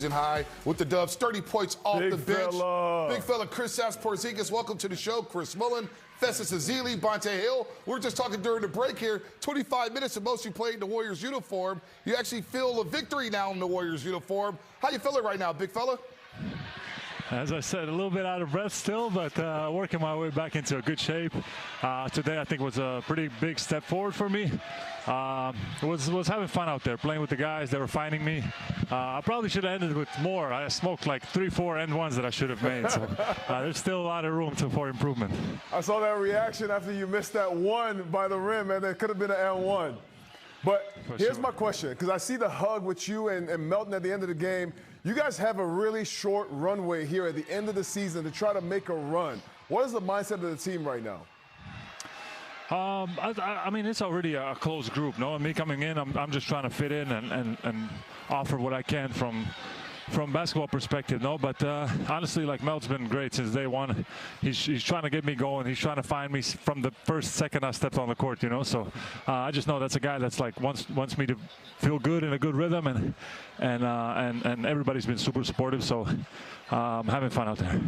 High with the Dubs, 30 points off Big the bench. fella. Big fella Kristaps Porzingis, welcome to the show. Chris Mullen, Festus Ezeli, Bonte Hill. We were just talking during the break here. 25 minutes and most you played in the Warriors uniform. You actually feel a victory now in the Warriors uniform. How you feeling right now, big fella? As I said, a little bit out of breath still, but working my way back into a good shape. Today, I think, was a pretty big step forward for me. Was having fun out there, playing with the guys. They were finding me. I probably should have ended with more. I smoked like 3-4 end ones that I should have made. So there's still a lot of room for improvement. I saw that reaction after you missed that one by the rim, and it could have been an N1. But here's my question, because I see the hug with you and Melton at the end of the game. You guys have a really short runway here at the end of the season to try to make a run. What is the mindset of the team right now? I mean, it's already a close group. No, me coming in, I'm just trying to fit in and offer what I can from basketball perspective. No, but honestly, like Mel's been great since day one. He's trying to get me going. He's trying to find me from the first second I stepped on the court. You know, so I just know that's a guy that's like wants me to feel good in a good rhythm, and everybody's been super supportive. So I'm having fun out there.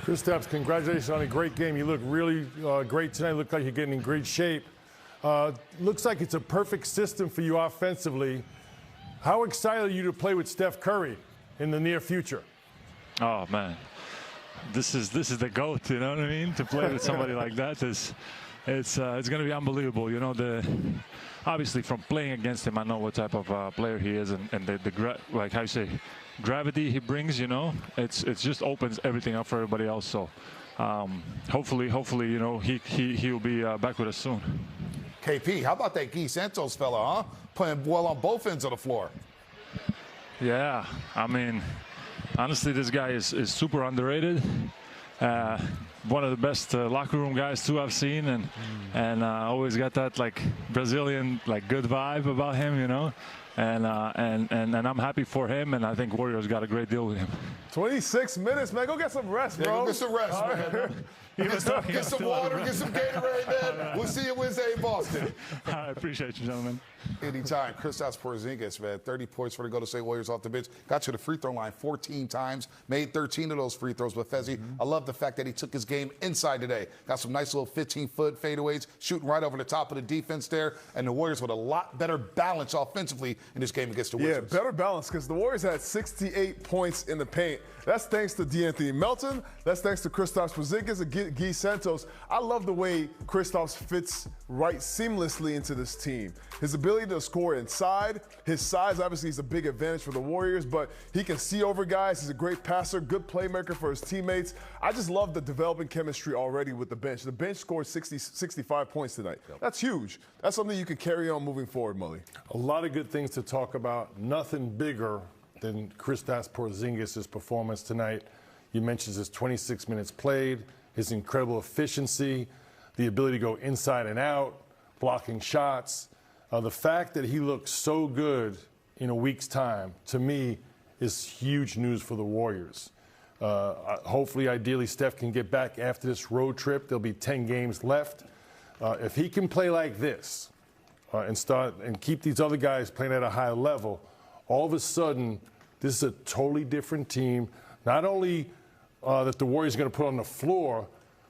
Kristaps, congratulations on a great game. You look really great tonight. Look like you're getting in great shape. Looks like it's a perfect system for you offensively. How excited are you to play with Steph Curry in the near future? Oh man, this is the GOAT. You know what I mean? To play with somebody like that it's going to be unbelievable. You know, obviously from playing against him, I know what type of player he is, and like how you say, gravity he brings. You know, it just opens everything up for everybody else. So hopefully, you know, he'll be back with us soon. KP, how about that Guy Santos fella, huh? Playing well on both ends of the floor. Yeah, I mean, honestly, this guy is super underrated. One of the best locker room guys too I've seen, and always got that like Brazilian like good vibe about him, you know. And I'm happy for him, and I think Warriors got a great deal with him. 26 minutes, man. Go get some rest, bro. Yeah, go get some rest, man. Get some water, get some Gatorade, man. We'll see you Wednesday in Boston. I appreciate you, gentlemen. Anytime. Kristaps Porzingis, man, 30 points for the Golden State Warriors off the bench. Got to the free throw line 14 times, made 13 of those free throws. But Fezzi, I love the fact that he took his game inside today. Got some nice little 15-foot fadeaways, shooting right over the top of the defense there. And the Warriors with a lot better balance offensively in this game against the Wizards. Yeah, better balance, because the Warriors had 68 points in the paint. That's thanks to D'Anthony Melton. That's thanks to Kristaps Porzingis and Guy Santos. I love the way Kristaps fits right seamlessly into this team. His ability to score inside, his size, obviously, is a big advantage for the Warriors, but he can see over guys. He's a great passer, good playmaker for his teammates. I just love the developing chemistry already with the bench. The bench scored 65 points tonight. That's huge. That's something you can carry on moving forward, Mully. A lot of good things to talk about. Nothing bigger than Kristaps Porzingis' performance tonight. You mentioned his 26 minutes played, his incredible efficiency, the ability to go inside and out, blocking shots. The fact that he looks so good in a week's time, to me, is huge news for the Warriors. Hopefully, ideally, Steph can get back after this road trip. There'll be 10 games left. If he can play like this and keep these other guys playing at a high level, all of a sudden, this is a totally different team. Not only that the Warriors are going to put on the floor,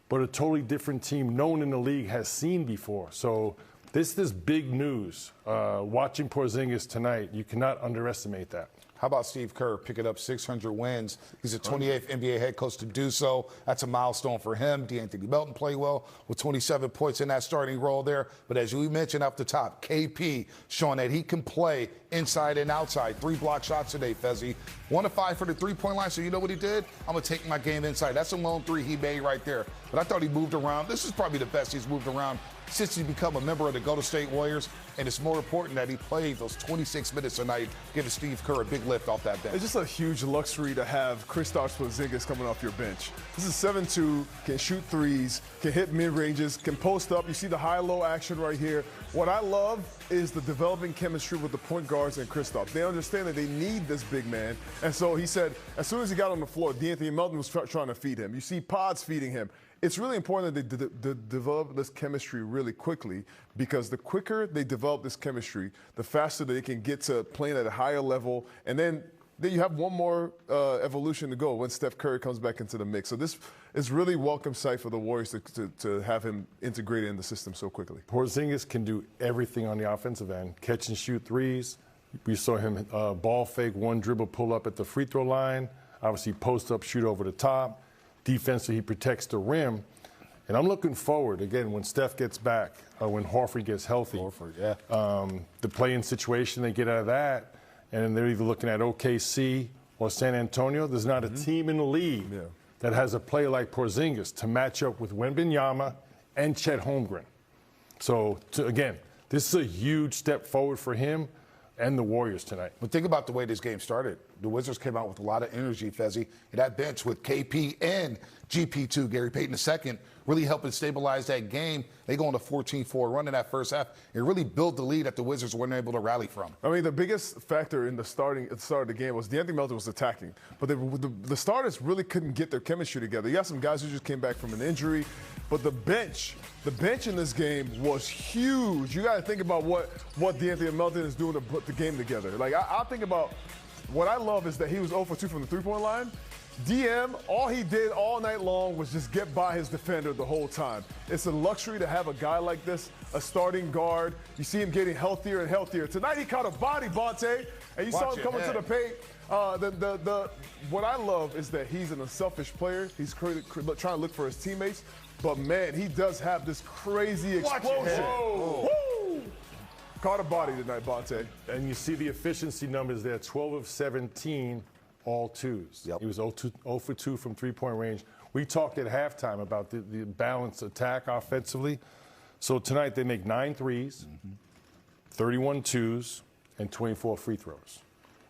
but a totally different team no one in the league has seen before. So this is big news. Watching Porzingis tonight, you cannot underestimate that. How about Steve Kerr picking up 600 wins? He's the 28th NBA head coach to do so. That's a milestone for him. D'Anthony Melton played well with 27 points in that starting role there. But as you mentioned up the top, KP showing that he can play inside and outside. 3 block shots today, Fezzi. 1 of 5 for the three-point line. So you know what he did? I'm going to take my game inside. That's a lone 3 he made right there. But I thought he moved around. This is probably the best he's moved around since he's become a member of the Golden State Warriors. And it's more important that he played those 26 minutes tonight, giving Steve Kerr a big lift off that bench. It's just a huge luxury to have Kristaps Porzingis coming off your bench. This is 7'2", can shoot threes, can hit mid-ranges, can post up. You see the high-low action right here. What I love is the developing chemistry with the point guards and Kristaps. They understand that they need this big man. And so he said, as soon as he got on the floor, D'Anthony Melton was trying to feed him. You see Pods feeding him. It's really important that they develop this chemistry really quickly, because the quicker they develop this chemistry, the faster they can get to playing at a higher level. And then then you have one more evolution to go when Steph Curry comes back into the mix. So this is really welcome sight for the Warriors to have him integrated in the system so quickly. Porzingis can do everything on the offensive end, catch and shoot threes. We saw him ball fake, one dribble pull up at the free throw line. Obviously post up, shoot over the top. Defensively, he protects the rim. And I'm looking forward, again, when Steph gets back, when Horford gets healthy. The play-in situation they get out of that, and they're either looking at OKC or San Antonio. There's not a team in the league that has a player like Porzingis to match up with Wembanyama and Chet Holmgren. So, again, this is a huge step forward for him and the Warriors tonight. But think about the way this game started. The Wizards came out with a lot of energy, Fezzi. And that bench with KP and GP2, Gary Payton II, really helping stabilize that game. They go on a 14-4 run in that first half and really build the lead that the Wizards weren't able to rally from. I mean, the biggest factor in the start of the game was DeAnthony Melton was attacking. But the starters really couldn't get their chemistry together. You got some guys who just came back from an injury. But the bench in this game was huge. You got to think about what DeAnthony Melton is doing to put the game together. Like, I think about what I love is that he was 0 for 2 from the three-point line. DM, all he did all night long was just get by his defender the whole time. It's a luxury to have a guy like this, a starting guard. You see him getting healthier and healthier. Tonight he caught a body, Bonte, and you saw him coming to the paint. What I love is that he's an unselfish player. He's trying to look for his teammates. But, man, he does have this crazy explosion. Woo! Caught a body tonight, Bonte. And you see the efficiency numbers there, 12 of 17, all twos. He was 0 for 2 from three-point range. We talked at halftime about the balanced attack offensively. So tonight they make 9 threes, 31 twos, and 24 free throws.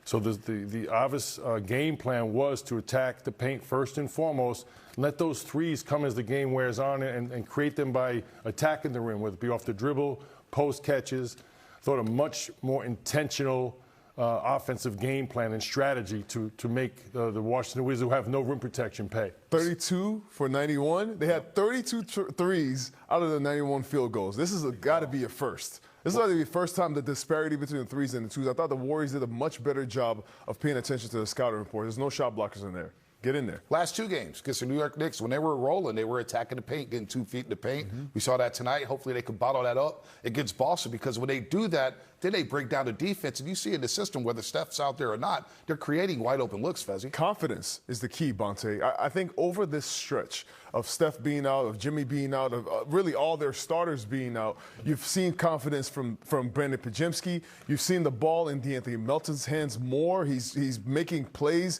So the obvious game plan was to attack the paint first and foremost, let those threes come as the game wears on and create them by attacking the rim, whether it be off the dribble, post catches. Thought a much more intentional offensive game plan and strategy to make the Washington Wizards, who have no rim protection, pay. 32 for 91. They had 32 threes out of the 91 field goals. This is got to be a first. This is got to be the first time the disparity between the threes and the twos. I thought the Warriors did a much better job of paying attention to the scouting report. There's no shot blockers in there. Get in there. Last 2 games against the New York Knicks, when they were rolling, they were attacking the paint, getting 2 feet in the paint. We saw that tonight. Hopefully they can bottle that up against Boston, because when they do that, then they break down the defense. And you see in the system, whether Steph's out there or not, they're creating wide open looks, Fezzi. Confidence is the key, Bonte. I think over this stretch of Steph being out, of Jimmy being out, of really all their starters being out, you've seen confidence from Brandon Podziemski. You've seen the ball in DeAnthony Melton's hands more. He's making plays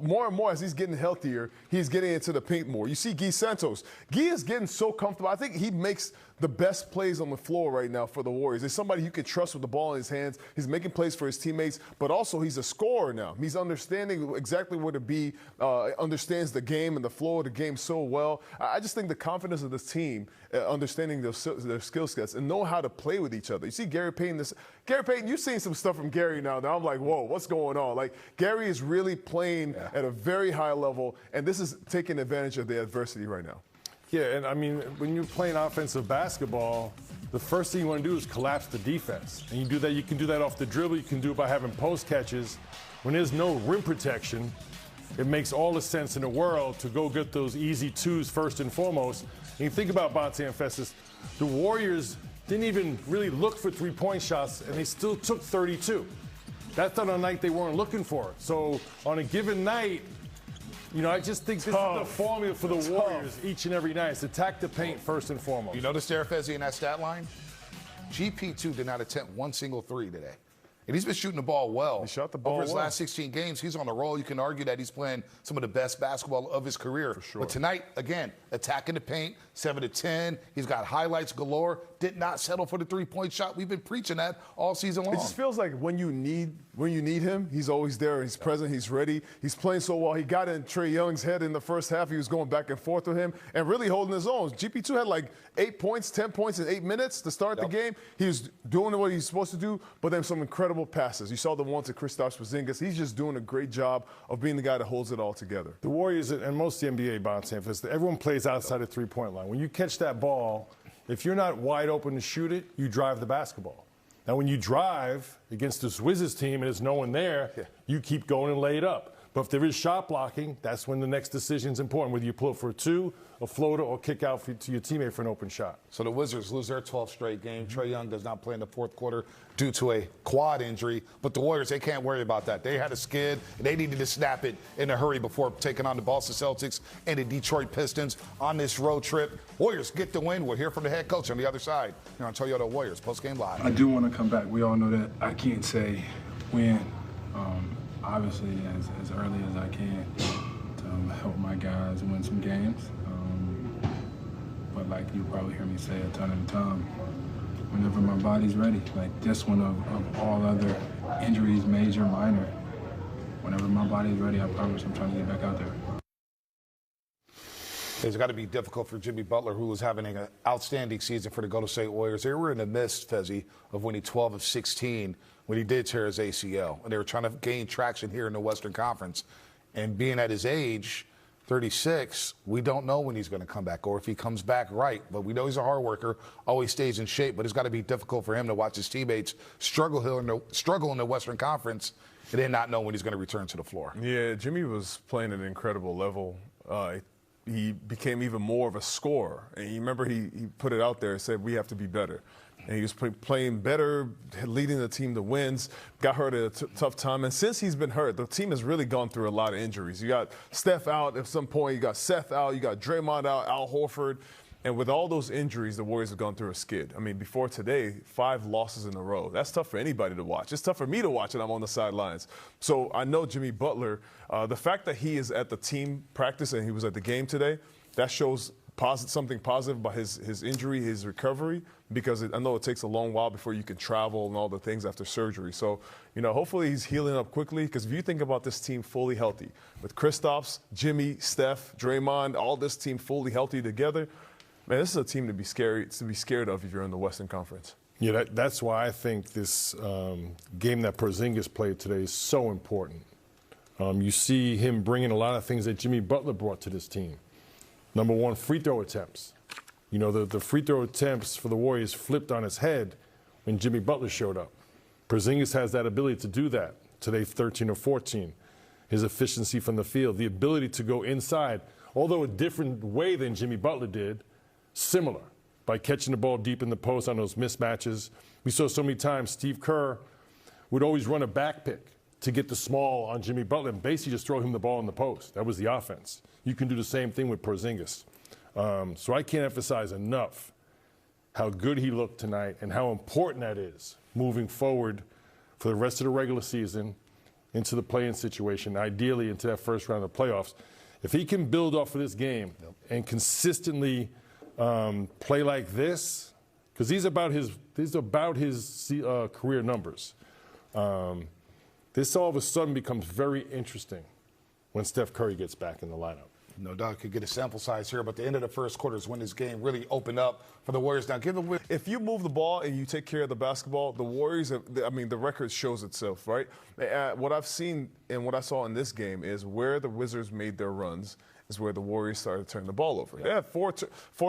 more and more as he's getting healthier. He's getting into the paint more. You see Guy Santos. Guy is getting so comfortable. I think he makes the best plays on the floor right now for the Warriors. He's somebody you can trust with the ball in his hands. He's making plays for his teammates, but also he's a scorer now. He's understanding exactly where to be, understands the game and the flow of the game so well. I just think the confidence of this team, understanding their skill sets and know how to play with each other. You see Gary Payton, you've seen some stuff from Gary now that I'm like, whoa, what's going on? Like, Gary is really playing at a very high level, and this is taking advantage of the adversity right now. Yeah, and I mean, when you're playing offensive basketball, the first thing you want to do is collapse the defense. And you do that, you can do that off the dribble, you can do it by having post catches. When there's no rim protection, it makes all the sense in the world to go get those easy twos first and foremost. And you think about Bonte and Festus, the Warriors didn't even really look for three-point shots, and they still took 32. That's on a night they weren't looking for it. So on a given night, you know, I just think this is the formula for the Warriors each and every night. It's attack the paint first and foremost. You notice there, Fezzi, in that stat line? GP2 did not attempt one single three today. And he's been shooting the ball well. He shot the ball over his well. last 16 games. He's on a roll. You can argue that he's playing some of the best basketball of his career. For sure. But tonight, again, attacking the paint, 7 to 10. He's got highlights galore. Did not settle for the three-point shot. We've been preaching that all season long. It just feels like when you need him, he's always there. He's present. He's ready. He's playing so well. He got in Trae Young's head in the first half. He was going back and forth with him and really holding his own. GP2 had like 8 points, 10 points in 8 minutes to start the game. He was doing what he's supposed to do, but then some incredible passes. You saw the one to Kristaps Porzingis. He's just doing a great job of being the guy that holds it all together. The Warriors and most of the NBA, Bonte, everyone plays outside the three-point line. When you catch that ball, if you're not wide open to shoot it, you drive the basketball. Now, when you drive against this Wizards team and there's no one there, you keep going and lay it up. But if there is shot blocking, that's when the next decision is important, whether you pull it for a 2, a floater, or kick out to your teammate for an open shot. So the Wizards lose their 12th straight game. Trae Young does not play in the fourth quarter due to a quad injury. But the Warriors, they can't worry about that. They had a skid, and they needed to snap it in a hurry before taking on the Boston Celtics and the Detroit Pistons on this road trip. Warriors get the win. We'll hear from the head coach on the other side here on Toyota Warriors Postgame Live. I do want to come back. We all know that I can't say when. Obviously, as early as I can to help my guys win some games. But like you probably hear me say a ton of the time, whenever my body's ready, like this one of all other injuries, major, minor, whenever my body's ready, I promise I'm trying to get back out there. It's got to be difficult for Jimmy Butler, who was having an outstanding season for the Golden State Warriors. They were in the midst, Fezzi, of winning 12 of 16 when he did tear his ACL. And they were trying to gain traction here in the Western Conference. And being at his age, 36, we don't know when he's going to come back or if he comes back right. But we know he's a hard worker, always stays in shape. But it's got to be difficult for him to watch his teammates struggle in the Western Conference and then not know when he's going to return to the floor. Yeah, Jimmy was playing at an incredible level. He became even more of a scorer. And you remember he put it out there and said, we have to be better. And he was playing better, leading the team to wins, got hurt at a tough time. And since he's been hurt, the team has really gone through a lot of injuries. You got Steph out at some point, you got Seth out, you got Draymond out, Al Horford. And with all those injuries, the Warriors have gone through a skid. I mean, before today, 5 losses in a row. That's tough for anybody to watch. It's tough for me to watch, and I'm on the sidelines. So I know Jimmy Butler, the fact that he is at the team practice and he was at the game today, that shows something positive about his injury, his recovery, because I know it takes a long while before you can travel and all the things after surgery. So, hopefully he's healing up quickly, because if you think about this team fully healthy, with Kristaps, Jimmy, Steph, Draymond, all this team fully healthy together, man, this is a team to be scared of if you're in the Western Conference. Yeah, that's why I think this game that Porzingis played today is so important. You see him bringing a lot of things that Jimmy Butler brought to this team. Number one, free throw attempts. The free throw attempts for the Warriors flipped on its head when Jimmy Butler showed up. Porzingis has that ability to do that. Today, 13 of 14. His efficiency from the field, the ability to go inside, although a different way than Jimmy Butler did, similar, by catching the ball deep in the post on those mismatches. We saw so many times Steve Kerr would always run a back pick to get the small on Jimmy Butler and basically just throw him the ball in the post. That was the offense. You can do the same thing with Porzingis. So I can't emphasize enough how good he looked tonight and how important that is moving forward for the rest of the regular season into the play-in situation, ideally into that first round of playoffs. If he can build off of this game and consistently play like this, because these are about his career numbers. This all of a sudden becomes very interesting when Steph Curry gets back in the lineup. No doubt could get a sample size here, but the end of the first quarter is when this game really opened up for the Warriors. Now, if you move the ball and you take care of the basketball, the Warriors, the record shows itself, right? What I've seen and what I saw in this game is where the Wizards made their runs is where the Warriors started to turn the ball over. They had four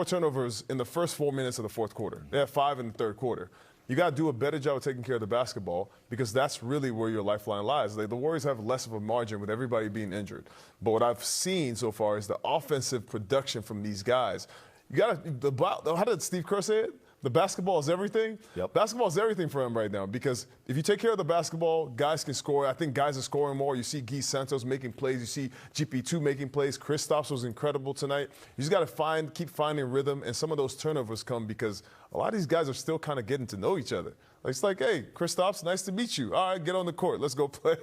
turnovers in the first 4 minutes of the fourth quarter. They had 5 in the third quarter. You got to do a better job of taking care of the basketball, because that's really where your lifeline lies. The Warriors have less of a margin with everybody being injured. But what I've seen so far is the offensive production from these guys. How did Steve Kerr say it? The basketball is everything. Yep. Basketball is everything for him right now, because if you take care of the basketball, guys can score. I think guys are scoring more. You see Guy Santos making plays. You see GP2 making plays. Kristaps was incredible tonight. You just got to keep finding rhythm, and some of those turnovers come because a lot of these guys are still kind of getting to know each other. It's like, hey, Kristaps, nice to meet you. All right, get on the court. Let's go play.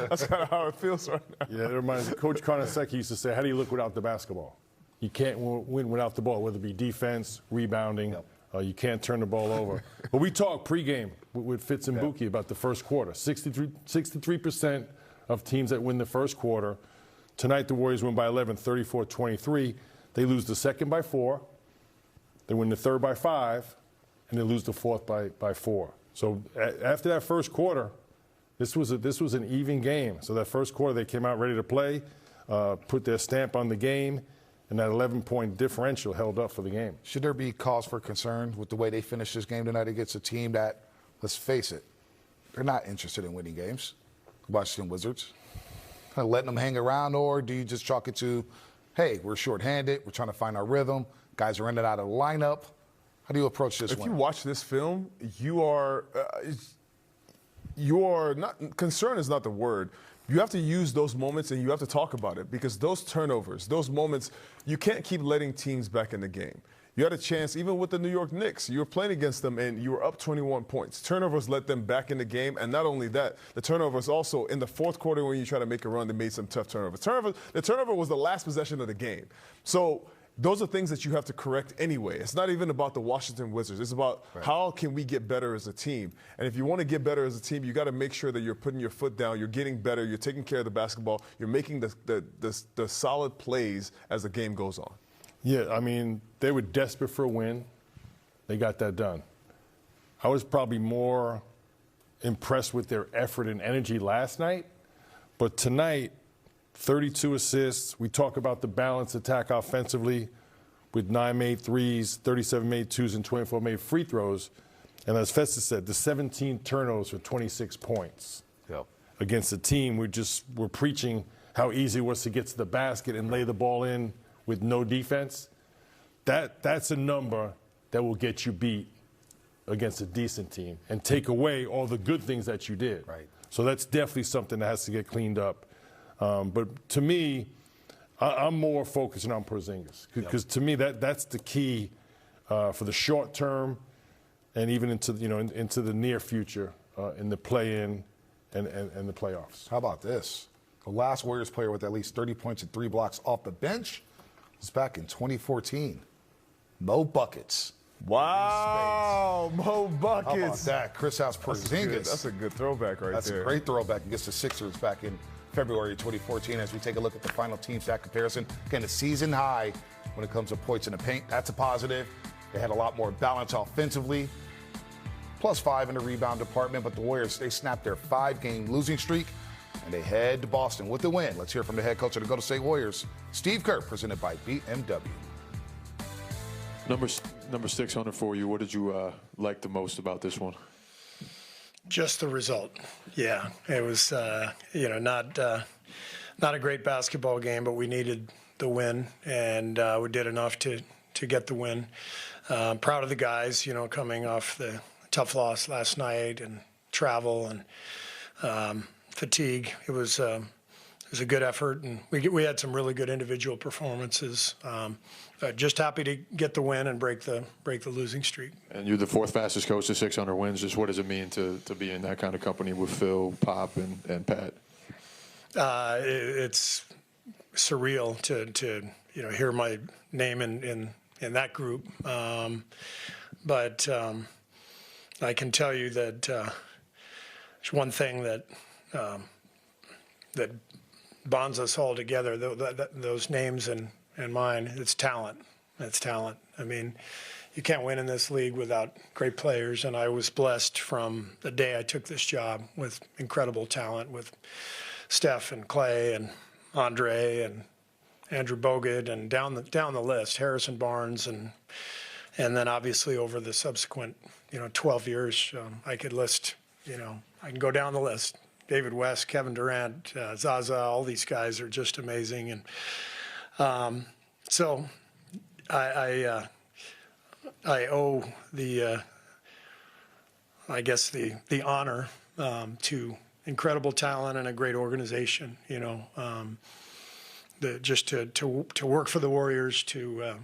That's kind of how it feels right now. Yeah, it reminds me. Coach Karnaseki used to say, how do you look without the basketball? You can't win without the ball, whether it be defense, rebounding. Yep. You can't turn the ball over. But we talked pregame with Fitz and Buki about the first quarter. 63% of teams that win the first quarter. Tonight, the Warriors win by 11, 34-23. They lose the second by 4. They win the third by 5. And they lose the fourth by 4. So after that first quarter, this was an even game. So that first quarter, they came out ready to play, put their stamp on the game, and that 11-point differential held up for the game. Should there be cause for concern with the way they finished this game tonight against a team that let's face it, they're not interested in winning games. Washington Wizards. Kind of letting them hang around, or do you just chalk it to, hey, we're shorthanded, we're trying to find our rhythm, guys are in and out of the lineup. How do you approach this one? If you watch this film, you are not, concern is not the word. You have to use those moments and you have to talk about it, because those turnovers, those moments, you can't keep letting teams back in the game. You had a chance, even with the New York Knicks, you were playing against them and you were up 21 points. Turnovers let them back in the game, and not only that, the turnovers also in the fourth quarter when you try to make a run, they made some tough turnovers. The turnover was the last possession of the game. So those are things that you have to correct anyway. It's not even about the Washington Wizards. It's about how can we get better as a team. And if you want to get better as a team, you got to make sure that you're putting your foot down, you're getting better, you're taking care of the basketball, you're making the solid plays as the game goes on. Yeah, I mean, they were desperate for a win. They got that done. I was probably more impressed with their effort and energy last night. But tonight, 32 assists. We talk about the balanced attack offensively with 9 made threes, 37 made twos, and 24 made free throws. And as Festus said, the 17 turnovers for 26 points. Yep. Against a team we're preaching how easy it was to get to the basket and lay the ball in with no defense. That's a number that will get you beat against a decent team and take away all the good things that you did. Right. So that's definitely something that has to get cleaned up. But to me, I'm more focusing on Porzingis, because to me that's the key for the short term and even into the near future in the play-in and the playoffs. How about this? The last Warriors player with at least 30 points and 3 blocks off the bench was back in 2014. Mo Buckets. Wow, Mo Buckets. How about that? Kristaps Porzingis. That's a good throwback right there. That's a great throwback against the Sixers back in February 2014 as we take a look at the final team stat comparison. Again, a season high when it comes to points in the paint. That's a positive. They had a lot more balance offensively. +5 in the rebound department, but the Warriors, they snapped their 5-game losing streak, and they head to Boston with the win. Let's hear from the head coach of the Golden State Warriors, Steve Kerr, presented by BMW. Number 6 on it for you. What did you like the most about this one? Just the result. Yeah, it was not a great basketball game, but we needed the win, and we did enough to get the win. Proud of the guys, coming off the tough loss last night and travel and fatigue. It was a good effort, and we had some really good individual performances. Just happy to get the win and break the losing streak. And you're the 4th fastest coach to 600 wins. Just what does it mean to be in that kind of company with Phil, Pop, and Pat? It's surreal to hear my name in that group, but I can tell you that there's one thing that bonds us all together. Those names and mine, it's talent. It's talent. I mean, you can't win in this league without great players, and I was blessed from the day I took this job with incredible talent with Steph and Clay and Andre and Andrew Bogut and down the list, Harrison Barnes, and then obviously over the subsequent 12 years, I could list, I can go down the list. David West, Kevin Durant, Zaza, all these guys are just amazing, and so I owe the the honor to incredible talent and a great organization. Just to work for the Warriors, to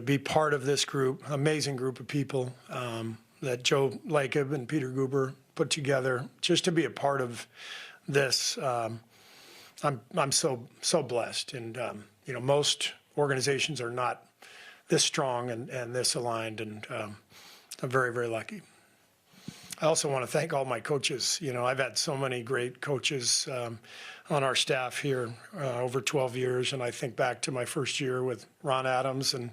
be part of this group, amazing group of people that Joe Lacob and Peter Guber put together, just to be a part of this. I'm so blessed, and most organizations are not this strong and this aligned, and I'm very, very lucky. I also want to thank all my coaches. I've had so many great coaches on our staff here over 12 years, and I think back to my first year with Ron Adams and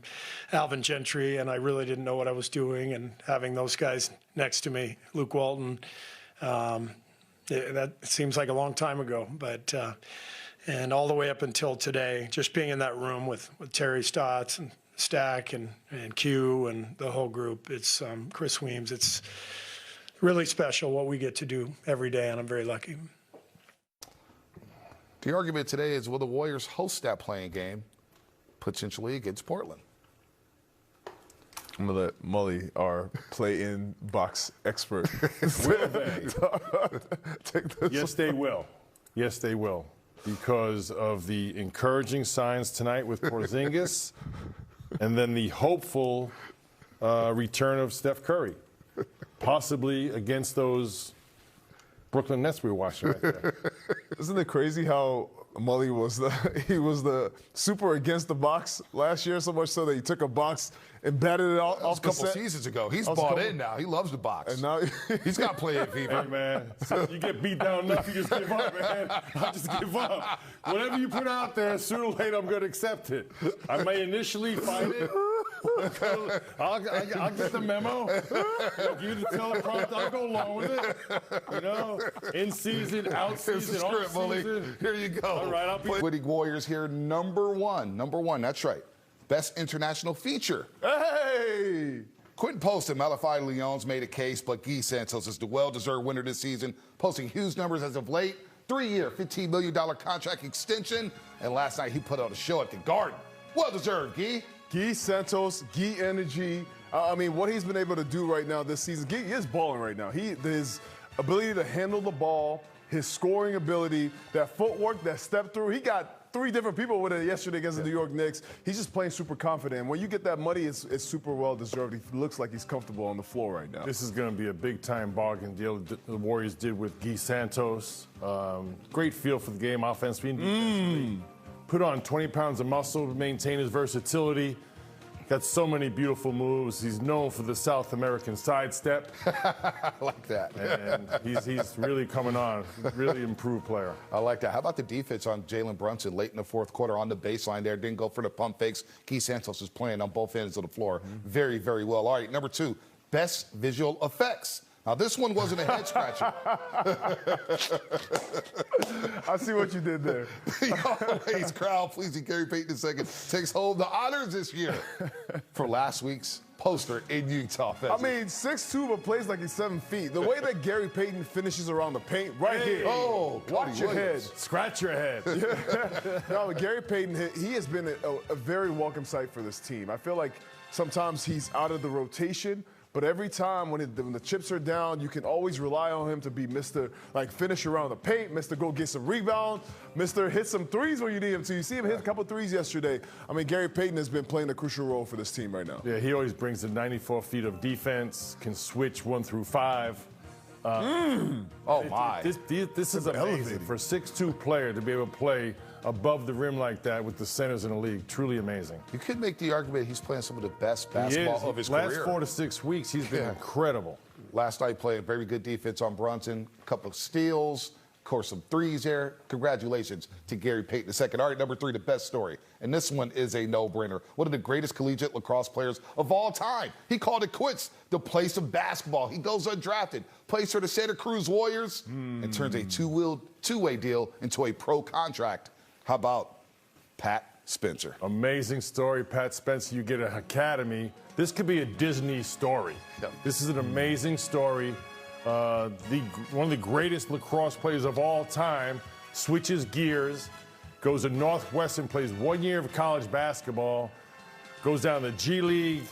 Alvin Gentry, and I really didn't know what I was doing, and having those guys next to me, Luke Walton, that seems like a long time ago, but and all the way up until today, just being in that room with Terry Stotts and Stack and Q and the whole group, it's Chris Weems, really special what we get to do every day, and I'm very lucky. The argument today is, will the Warriors host that playing game potentially against Portland? I'm going to let Mully, our play-in box expert, Will they? take this. Yes, they will. Yes, they will. Because of the encouraging signs tonight with Porzingis and then the hopeful return of Steph Curry, possibly against those Brooklyn Nets we were watching right there. Isn't it crazy how Mully was the super against the box last year, so much so that he took a box and batted it off A couple the set? seasons ago. He's bought in now. He loves the box. And now He's got playing fever. Hey, man, so you get beat down enough, you just give up, man. I just give up. Whatever you put out there, sooner or later, I'm going to accept it. I may initially fight it. I'll get the memo. Give you the teleprompter, I'll go along with it. You know, in season, out Here's the season, off script, Mully. season. Here you go. All right, I'll be. Winning Warriors here, number one. Number one, that's right. Best international feature. hey! Quentin Post and Malachi Leones made a case, but Guy Santos is the well-deserved winner this season, posting huge numbers as of late. 3-year, $15 million contract extension, and last night he put on a show at the Garden. Well-deserved, Guy. Guy Santos, Guy energy. I mean, what he's been able to do right now this season, Guy is balling right now. His ability to handle the ball, his scoring ability, that footwork, that step through. He got 3 different people with it yesterday against the New York Knicks. He's just playing super confident. When you get that money, it's super well-deserved. He looks like he's comfortable on the floor right now. This is going to be a big-time bargain deal the Warriors did with Guy Santos. Great feel for the game, offensively and defensively. Put on 20 pounds of muscle to maintain his versatility. Got so many beautiful moves. He's known for the South American sidestep. I like that. And he's really coming on. Really improved player. I like that. How about the defense on Jalen Brunson late in the fourth quarter on the baseline there? Didn't go for the pump fakes. Guy Santos is playing on both ends of the floor very, very well. All right, number 2, best visual effects. Now, this one wasn't a head scratcher. I see what you did there. Always crowd pleasing Gary Payton II takes home the honors this year for last week's poster in Utah. I mean, 6'2", but plays like he's 7 feet. The way that Gary Payton finishes around the paint, right here. Oh, watch your head. Scratch your head. No, Gary Payton, he has been a very welcome sight for this team. I feel like sometimes he's out of the rotation, but every time when the chips are down, you can always rely on him to be Mr. Finish around the paint, Mr. Go get some rebound, Mr. Hit some threes when you need him to. You see him hit a couple threes yesterday. I mean, Gary Payton has been playing a crucial role for this team right now. Yeah, he always brings the 94 feet of defense, can switch 1 through 5. Oh, my. This is amazing for a 6'2" player to be able to play above the rim like that with the centers in the league. Truly amazing. You could make the argument he's playing some of the best basketball of his career. Last 4 to 6 weeks, he's been incredible. Last night playing very good defense on Brunson, a couple of steals, of course, some threes there. Congratulations to Gary Payton II. All right, number 3, the best story. And this one is a no-brainer. One of the greatest collegiate lacrosse players of all time. He called it quits to play some basketball. He goes undrafted, plays for the Santa Cruz Warriors, and turns a two-way deal into a pro contract. How about Pat Spencer? Amazing story, Pat Spencer. You get an academy. This could be a Disney story. Yep. This is an amazing story. One of the greatest lacrosse players of all time switches gears, goes to Northwestern, plays 1 year of college basketball, goes down to G League,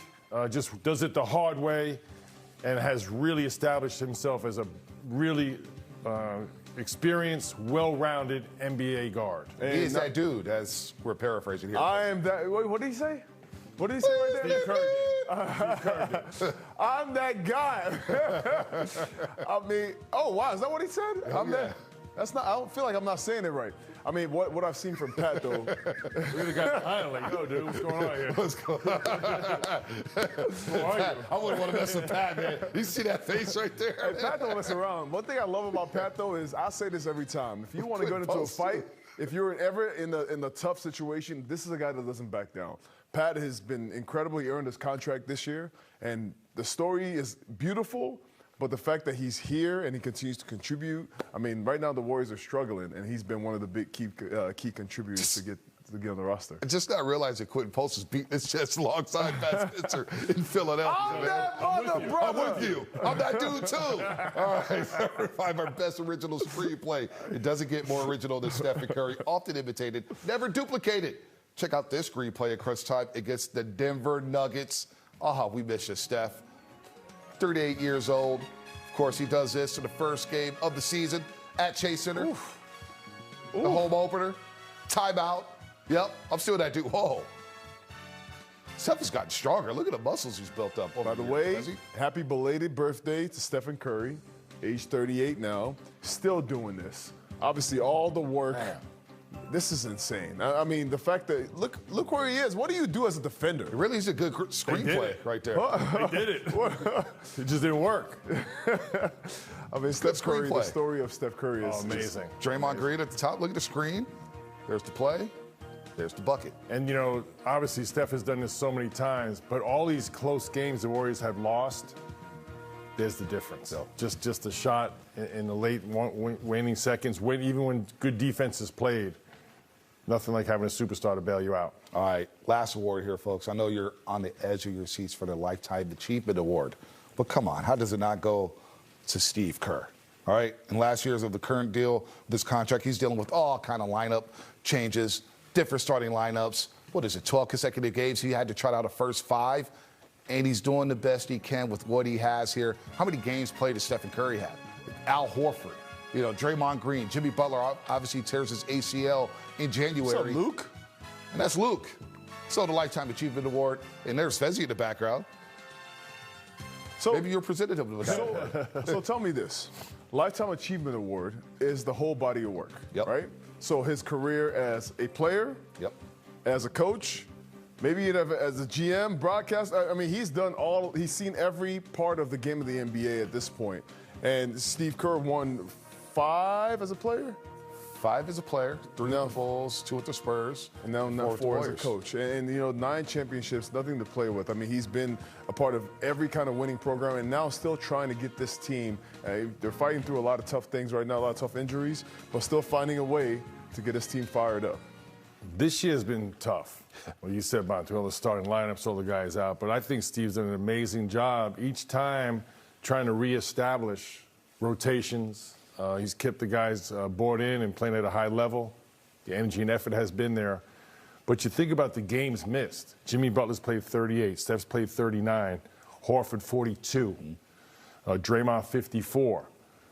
just does it the hard way, and has really established himself as a really experienced, well-rounded NBA guard. He is that dude, as we're paraphrasing here. I am that. Wait, what did he say? What did he say right there? I'm that guy. I mean, oh wow, is that what he said? I'm that. That's not. I don't feel like I'm not saying it right. I mean, what I've seen from Pat though. Really got behind like, yo, dude, what's going on here? What's going on? Pat, I wouldn't want to mess with Pat, man. You see that face right there? Hey, Pat don't mess around. One thing I love about Pat though is I say this every time. If you want to go into a fight, if you're ever in the tough situation, this is a guy that doesn't back down. Pat has been incredibly earned his contract this year, and the story is beautiful. But the fact that he's here and he continues to contribute, I mean, right now the Warriors are struggling, and he's been one of the big key contributors to get to get on the roster. I just not realizing Quentin Post is beating his chest alongside Pat Spencer in Philadelphia. I'm with you. I'm that dude too. All right, number 5, our best original screenplay. It doesn't get more original than Stephen Curry. Often imitated, never duplicated. Check out this screenplay at crunch time against the Denver Nuggets. We miss you, Steph. 38 years old. Of course, he does this in the first game of the season at Chase Center. The home opener. Timeout. Yep, I'm still that dude. Whoa. Steph has gotten stronger. Look at the muscles he's built up. By the way, happy belated birthday to Stephen Curry, age 38 now. Still doing this. Obviously, all the work. Man. This is insane. I mean, the fact that look where he is. What do you do as a defender? It really is a good screenplay right there. They did it. It just didn't work. I mean, Steph Curry, the story of Steph Curry is amazing. Draymond Green at the top. Look at the screen. There's the play. There's the bucket. And, you know, obviously Steph has done this so many times, but all these close games the Warriors have lost, there's the difference. So just a shot in the late waning seconds, even when good defense is played, nothing like having a superstar to bail you out. All right, last award here, folks. I know you're on the edge of your seats for the Lifetime Achievement Award, but come on, how does it not go to Steve Kerr? All right, in last years of the current deal, this contract, he's dealing with all kind of lineup changes, different starting lineups. What is it, 12 consecutive games? He had to try out a first 5, and he's doing the best he can with what he has here. How many games played does Stephen Curry have? Al Horford, you know, Draymond Green, Jimmy Butler obviously tears his ACL in January. What's up, Luke? And that's Luke. So the Lifetime Achievement Award, and there's Fezzi in the background. So maybe you're presented him with that. So tell me this. Lifetime Achievement Award is the whole body of work, right? So his career as a player, as a coach, maybe as a GM, broadcast. I mean, he's seen every part of the game of the NBA at this point. And Steve Kerr won 5 as a player? 5 as a player, 3 with the Bulls, 2 with the Spurs, and now 4 as a coach. And, you know, 9 championships, nothing to play with. I mean, he's been a part of every kind of winning program and now still trying to get this team. They're fighting through a lot of tough things right now, a lot of tough injuries, but still finding a way to get his team fired up. This year has been tough. Well, you said about all the starting lineups, all the guys out, but I think Steve's done an amazing job each time trying to reestablish rotations. He's kept the guys bought in and playing at a high level. The energy and effort has been there. But you think about the games missed. Jimmy Butler's played 38. Steph's played 39. Horford, 42. Draymond, 54.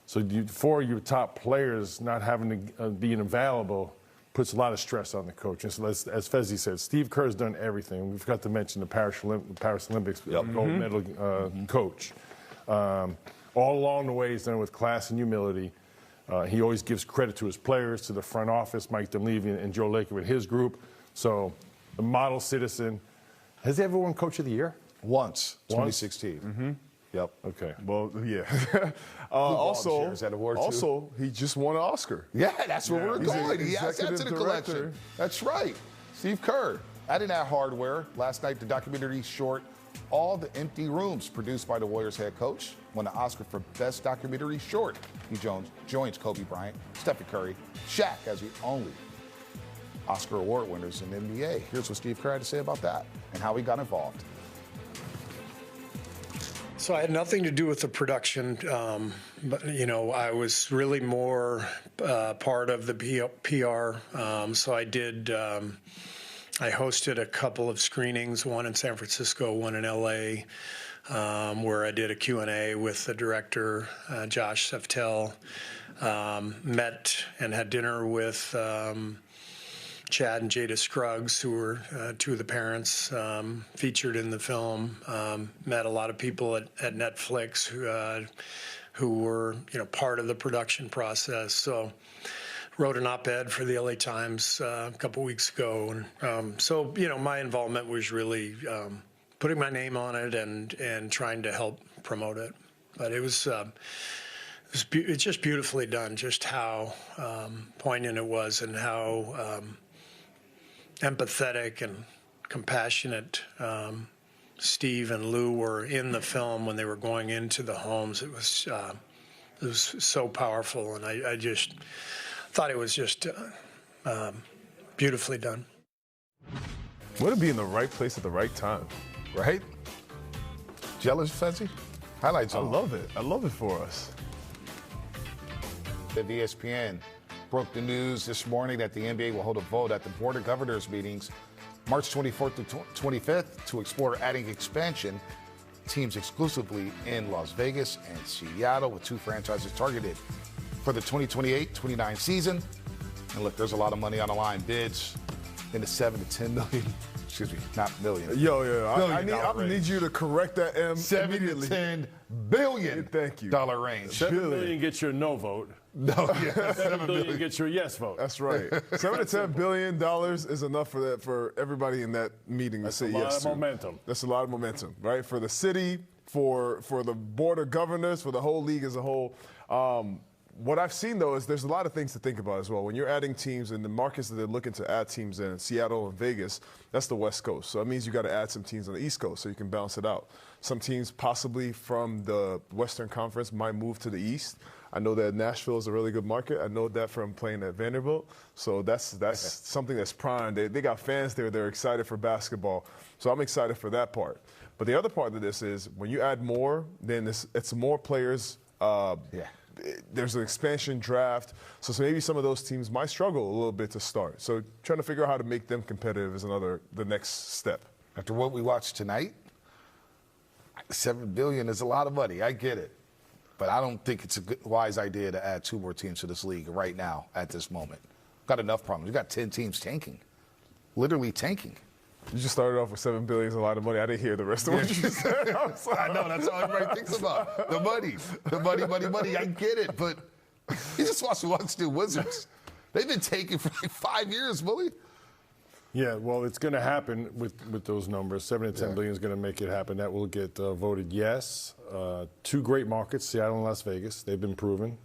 So 4 of your top players not having to being available puts a lot of stress on the coach. And so as Fezzi said, Steve Kerr's done everything. We forgot to mention the Paris Olympics gold medal coach. All along the way, he's done it with class and humility. He always gives credit to his players, to the front office, Mike Dunleavy and Joe Lacob and his group. So, a model citizen. Has he ever won Coach of the Year? Once, 2016. Yep. Okay. Well, yeah. Also, he just won an Oscar. Yeah, that's where we're going. He adds that to the collection. That's right. Steve Kerr. Adding that hardware. Last night, the documentary short, All the Empty Rooms, produced by the Warriors head coach, won an Oscar for Best Documentary Short. He joins Kobe Bryant, Stephen Curry, Shaq as the only Oscar award winners in the NBA. Here's what Steve Kerr had to say about that and how he got involved. So I had nothing to do with the production, but, you know, I was really more part of the PR. So I did, I hosted a couple of screenings, one in San Francisco, one in LA, where I did a Q&A with the director, Josh Seftel, met and had dinner with Chad and Jada Scruggs, who were 2 of the parents featured in the film. Met a lot of people at Netflix who were, you know, part of the production process. So wrote an op-ed for the LA Times a couple weeks ago. And so, you know, my involvement was really putting my name on it and trying to help promote it. But it's just beautifully done, just how poignant it was and how empathetic and compassionate Steve and Lou were in the film when they were going into the homes. It was so powerful, and I just thought it was just beautifully done. Way to be in the right place at the right time. Right? Jealous, Fezzi? Highlights I on. love it. I love it for us. The ESPN broke the news this morning that the NBA will hold a vote at the Board of Governors meetings March 24th to 25th to explore adding expansion teams exclusively in Las Vegas and Seattle, with 2 franchises targeted for the 2028-29 season. And look, there's a lot of money on the line. Bids in the 7 to 10 million. Excuse me, not million. I need you to correct that M 7 immediately. to 10 billion. Thank you. Dollar range. 7 million gets your no vote. No, yeah, 7 billion gets your yes vote. That's right. $7 to $10 billion is enough for that, for everybody in that meeting to say yes to. That's a lot of momentum. That's a lot of momentum, right? For the city, for the Board of Governors, for the whole league as a whole. What I've seen, though, is there's a lot of things to think about as well. When you're adding teams in the markets that they're looking to add teams in, Seattle and Vegas, that's the West Coast. So that means you got to add some teams on the East Coast so you can balance it out. Some teams possibly from the Western Conference might move to the East. I know that Nashville is a really good market. I know that from playing at Vanderbilt. So that's something that's prime. They got fans there. They're excited for basketball. So I'm excited for that part. But the other part of this is when you add more, then it's more players. There's an expansion draft, so maybe some of those teams might struggle a little bit to start. So trying to figure out how to make them competitive is the next step. After what we watched tonight, $7 billion is a lot of money. I get it, but I don't think it's a wise idea to add 2 more teams to this league right now at this moment. Got enough problems. You got 10 teams tanking, literally tanking. You just started off with $7 billion is a lot of money. I didn't hear the rest of what you said. I know, that's all everybody thinks about. The money. I get it, but you just watch the Washington Wizards. They've been taking for like 5 years, Willie. Yeah, well, it's going to happen with those numbers. 7 to 10 billion is going to make it happen. That will get voted yes. 2 great markets, Seattle and Las Vegas. They've been proven.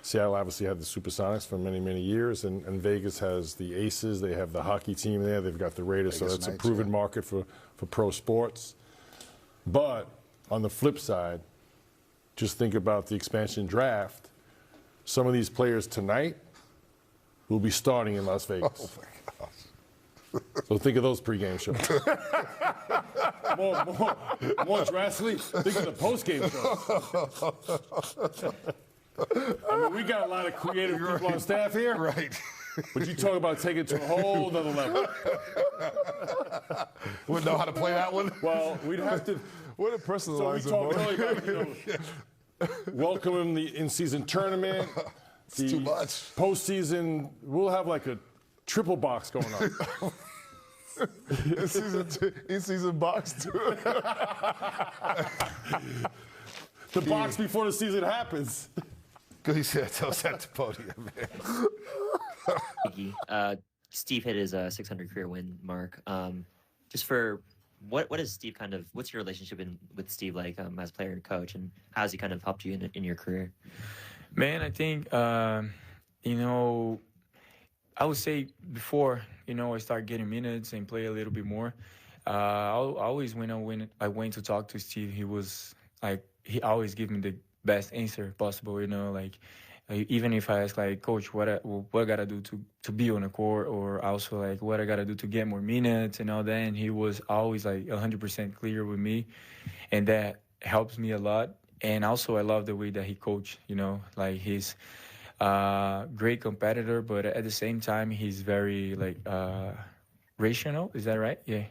Seattle obviously had the Supersonics for many, many years, and Vegas has the Aces. They have the hockey team there. They've got the Raiders, so that's a proven market for pro sports. But on the flip side, just think about the expansion draft. Some of these players tonight will be starting in Las Vegas. Oh, my gosh. So think of those pregame shows. more drastically, think of the postgame shows. I mean, we got a lot of creative people on staff here. Right. But you talk about taking it to a whole other level. Wouldn't know how to play that one? Well, we'd have to. What a personalized So we talk early about, welcoming the in-season tournament. It's too much. Postseason, we'll have like a triple box going on. In-season box, too. The box before the season happens. Good, he said, tell us at the podium, man. Steve hit his 600 career win mark. Just for what is Steve what's your relationship with Steve like as player and coach, and how has he kind of helped you in your career? Man, I think I would say before I start getting minutes and play a little bit more. Always when I went to talk to Steve, he was like, he always give me the best answer possible, even if I ask like, coach, what I gotta do to be on the court, or also like what I gotta do to get more minutes and all that. And he was always like 100% clear with me, and that helps me a lot. And also I love the way that he coached, like he's great competitor, but at the same time he's very rational. Is that right? Yeah.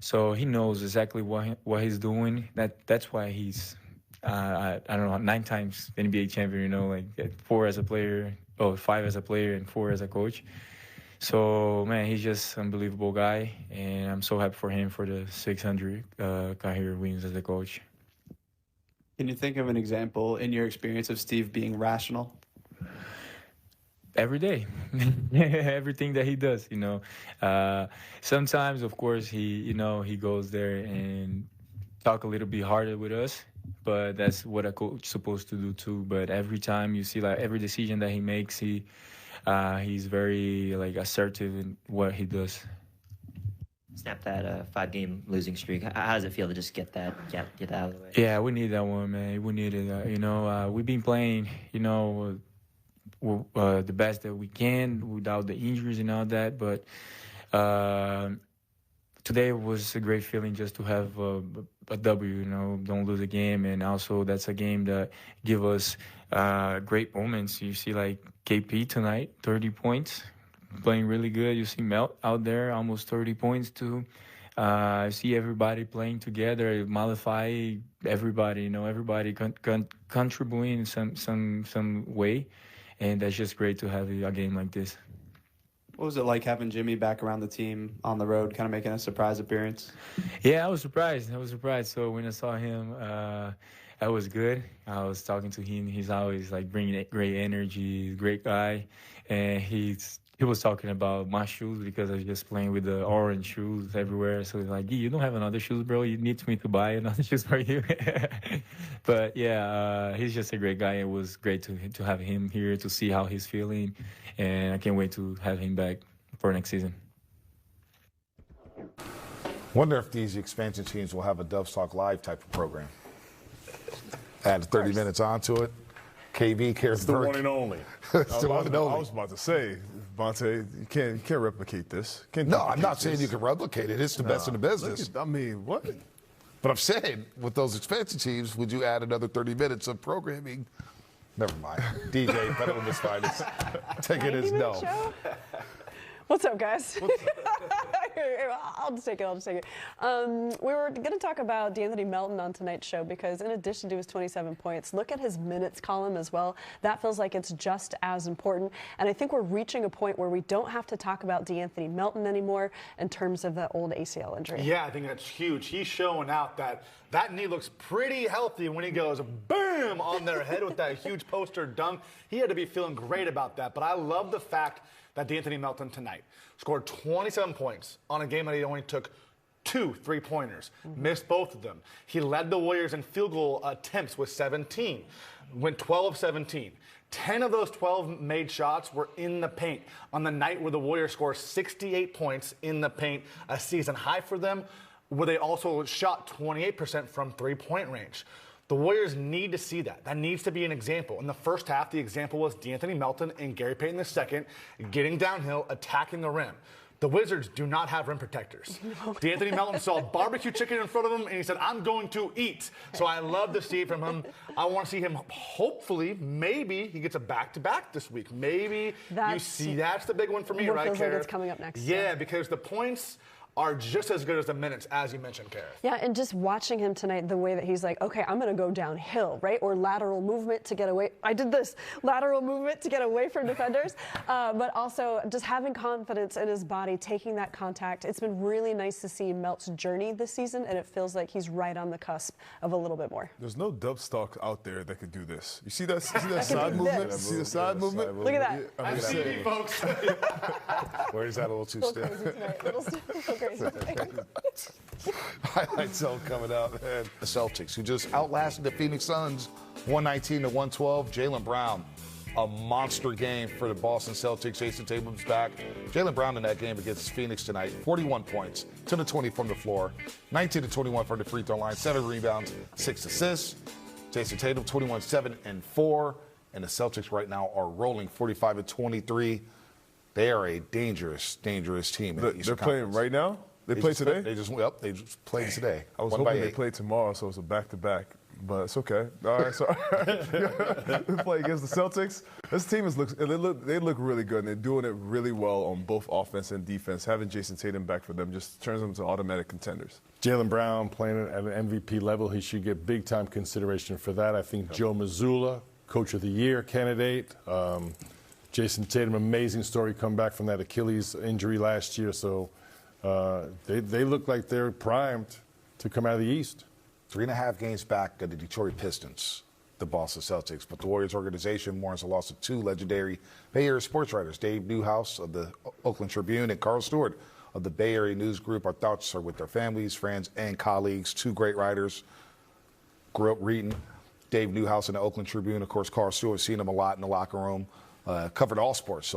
So he knows exactly what he's doing. That's why he's I don't know, 9 times NBA champion, 4 as a player, 5 as a player, and 4 as a coach. So, man, he's just an unbelievable guy, and I'm so happy for him for the 600 career wins as a coach. Can you think of an example in your experience of Steve being rational? Every day, everything that he does, Sometimes, of course, he goes there and talk a little bit harder with us, but that's what a coach is supposed to do too. But every time you see, every decision that he makes, he's very assertive in what he does. Snap that 5-game losing streak. How does it feel to just get that out of the way? Yeah, we need that one, man. We needed that. We've been playing, the best that we can without the injuries and all that, but Today was a great feeling just to have a W, you know, don't lose a game. And also that's a game that give us great moments. You see like KP tonight, 30 points, playing really good. You see Melt out there, almost 30 points too. I see everybody playing together, Malify, everybody, you know, everybody contributing in some way. And that's just great to have a game like this. What was it like having Jimmy back around the team on the road, kind of making a surprise appearance? Yeah, I was surprised. So when I saw him, that was good. I was talking to him. He's always like bringing great energy, great guy. And he was talking about my shoes because I was just playing with the orange shoes everywhere. So he's like, you don't have another shoes, bro. You need me to buy another shoes for you. But yeah, he's just a great guy. It was great to have him here to see how he's feeling. And I can't wait to have him back for next season. Wonder if these expansion teams will have a Dubs Talk Live type of program. Add 30 minutes onto it. KV cares. It's the one and only. It's the one and only. I was about to say, Bonte, you can't replicate this. I'm not saying you can replicate it. It's the best in the business. I mean, what? But I'm saying, with those expansion teams, would you add another 30 minutes of programming? Never mind. DJ, better than this finest. Take it as no. What's up, guys? I'll just take it. We were going to talk about D'Anthony Melton on tonight's show because in addition to his 27 points, look at his minutes column as well. That feels like it's just as important. And I think we're reaching a point where we don't have to talk about D'Anthony Melton anymore in terms of the old ACL injury. Yeah, I think that's huge. He's showing out that knee looks pretty healthy when he goes boom on their head with that huge poster dunk. He had to be feeling great about that. But I love the fact that D'Anthony Melton tonight scored 27 points on a game that he only took 2 3-pointers, missed both of them. He led the Warriors in field goal attempts with 17, went 12 of 17. 10 of those 12 made shots were in the paint on the night where the Warriors scored 68 points in the paint, a season high for them, where they also shot 28% from three-point range. The Warriors need to see that. That needs to be an example. In the first half, the example was D'Anthony Melton and Gary Payton II getting downhill, attacking the rim. The Wizards do not have rim protectors. D'Anthony Melton saw barbecue chicken in front of him, and he said, I'm going to eat. So I love to see it from him. I want to see him, hopefully, maybe he gets a back-to-back this week. Maybe you see that's the big one for me, right, feels like Kerr? it's coming up next. Yeah, because the points are just as good as the minutes, as you mentioned, Kerr. Yeah, and just watching him tonight, the way that he's like, okay, I'm going to go downhill, right? Or lateral movement to get away. I did this lateral movement to get away from defenders, but also just having confidence in his body, taking that contact. It's been really nice to see Melt's journey this season, and it feels like he's right on the cusp of a little bit more. There's no dub stock out there that could do this. You see that side movement? See the side movement? Look at that. I've seen it, folks. Where is that a little too stiff? Highlight zone coming up. And the Celtics, who just outlasted the Phoenix Suns 119-112. Jaylen Brown, a monster game for the Boston Celtics. Jason Tatum's back. Jaylen Brown in that game against Phoenix tonight, 41 points, 10-20 from the floor, 19-21 from the free throw line, 7 rebounds, 6 assists. Jason Tatum, 21-7-4. And the Celtics right now are rolling 45-23. They are a dangerous, dangerous team. They're playing right now? They play today? They just played today. I was hoping they played tomorrow, so it's a back-to-back. But it's okay. All right, so we play against the Celtics. This team they look really good, and they're doing it really well on both offense and defense. Having Jason Tatum back for them just turns them into automatic contenders. Jaylen Brown playing at an MVP level. He should get big-time consideration for that. I think Joe Mazzulla, Coach of the Year candidate. Jason Tatum, amazing story, come back from that Achilles injury last year. So they look like they're primed to come out of the East. 3.5 games back of the Detroit Pistons, the Boston Celtics. But the Warriors organization mourns the loss of 2 legendary Bay Area sports writers, Dave Newhouse of the Oakland Tribune and Carl Stewart of the Bay Area News Group. Our thoughts are with their families, friends, and colleagues. 2 great writers. Grew up reading Dave Newhouse in the Oakland Tribune. Of course, Carl Stewart, seen him a lot in the locker room. Covered all sports. So